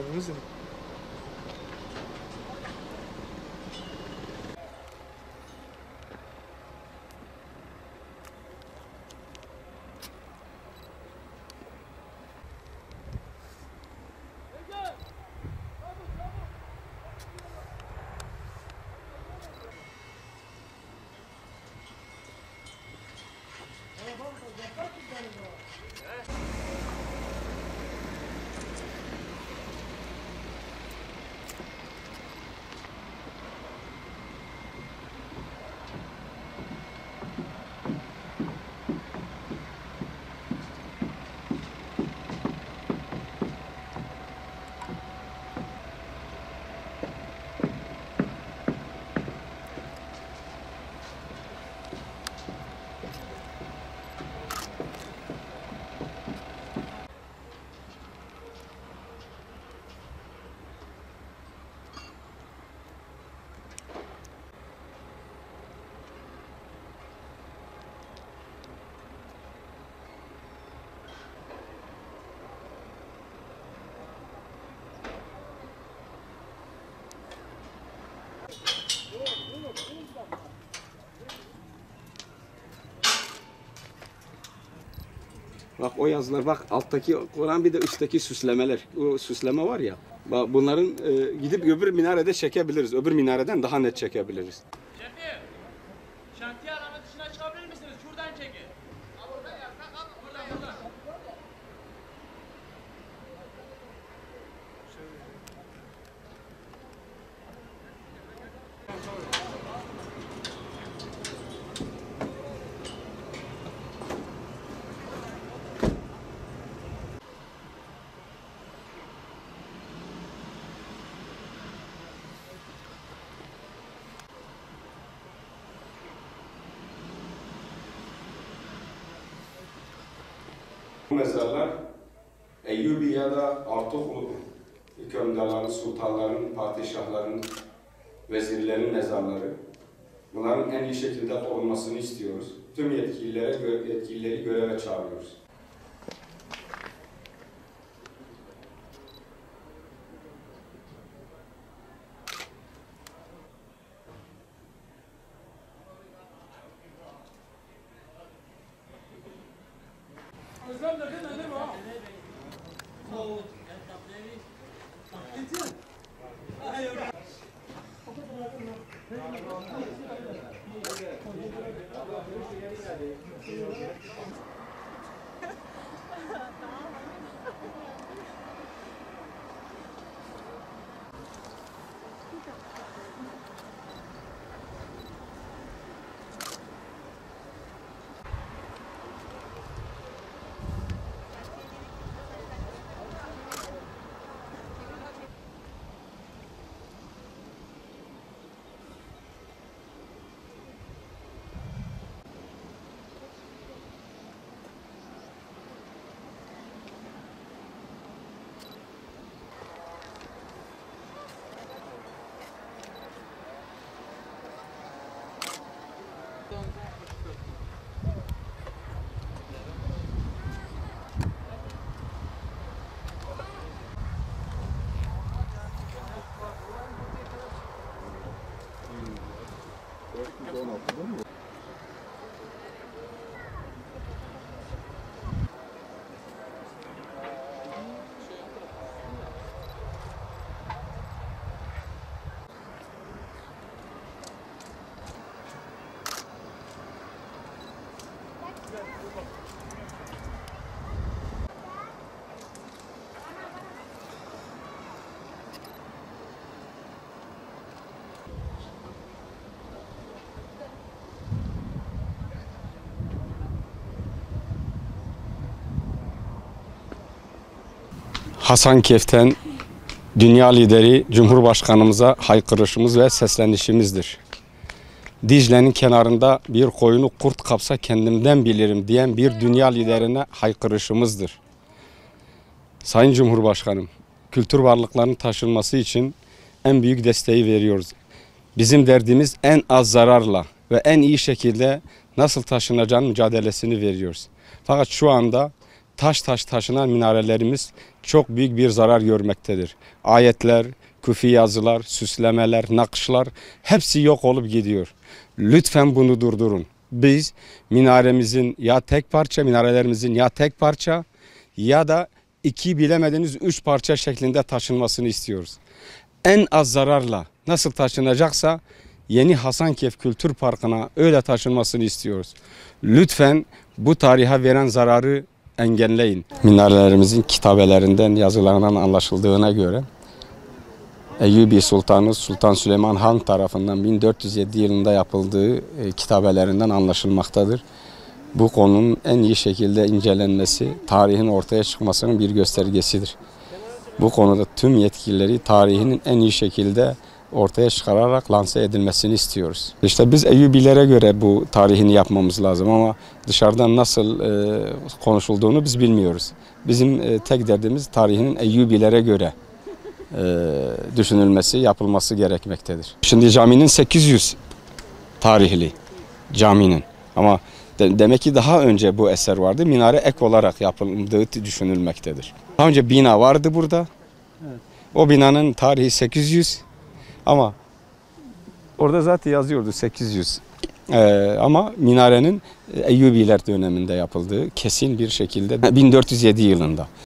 arabamızın. Bak o yazılar, bak alttaki Kur'an, bir de üstteki süslemeler. O süsleme var ya. Bak bunların gidip öbür minarede çekebiliriz. Öbür minareden daha net çekebiliriz. Şefim, şantiye alanı dışına çıkabilir misiniz? Şuradan çekin. Burada yasak abi, buradan. Bu mezarlar Eyyubi ya da Artuklu hükümdarların, sultanların, padişahların, vezirlerin mezarları. Bunların en iyi şekilde korunmasını istiyoruz. Tüm yetkilileri göreve çağırıyoruz. Hasankeyf'ten dünya lideri Cumhurbaşkanımıza haykırışımız ve seslenişimizdir. Dicle'nin kenarında bir koyunu kurt kapsa kendimden bilirim diyen bir dünya liderine haykırışımızdır. Sayın Cumhurbaşkanım, kültür varlıklarının taşınması için en büyük desteği veriyoruz. Bizim derdimiz en az zararla ve en iyi şekilde nasıl taşınacağının mücadelesini veriyoruz. Fakat şu anda taş taşınan minarelerimiz çok büyük bir zarar görmektedir. Ayetler, küfi yazılar, süslemeler, nakışlar hepsi yok olup gidiyor. Lütfen bunu durdurun. Biz minarelerimizin ya tek parça ya da 2 bilemediniz 3 parça şeklinde taşınmasını istiyoruz. En az zararla nasıl taşınacaksa Yeni Hasankeyf Kültür Parkı'na öyle taşınmasını istiyoruz. Lütfen bu tarihe veren zararı engelleyin. Minarelerimizin kitabelerinden, yazılarından anlaşıldığına göre Eyyubi Sultanı Sultan Süleyman Han tarafından 1407 yılında yapıldığı kitabelerinden anlaşılmaktadır. Bu konunun en iyi şekilde incelenmesi tarihin ortaya çıkmasının bir göstergesidir. Bu konuda tüm yetkilileri tarihinin en iyi şekilde ortaya çıkararak lanse edilmesini istiyoruz. İşte biz Eyyubilere göre bu tarihini yapmamız lazım ama dışarıdan nasıl konuşulduğunu biz bilmiyoruz. Bizim tek derdimiz tarihinin Eyyubilere göre düşünülmesi, yapılması gerekmektedir. Şimdi caminin 800 tarihli caminin ama demek ki daha önce bu eser vardı. Minare ek olarak yapıldığı düşünülmektedir. Daha önce bina vardı burada. Evet. O binanın tarihi 800 ama orada zaten yazıyordu 800. Ama minarenin Eyyubiler döneminde yapıldığı kesin bir şekilde 1407 yılında.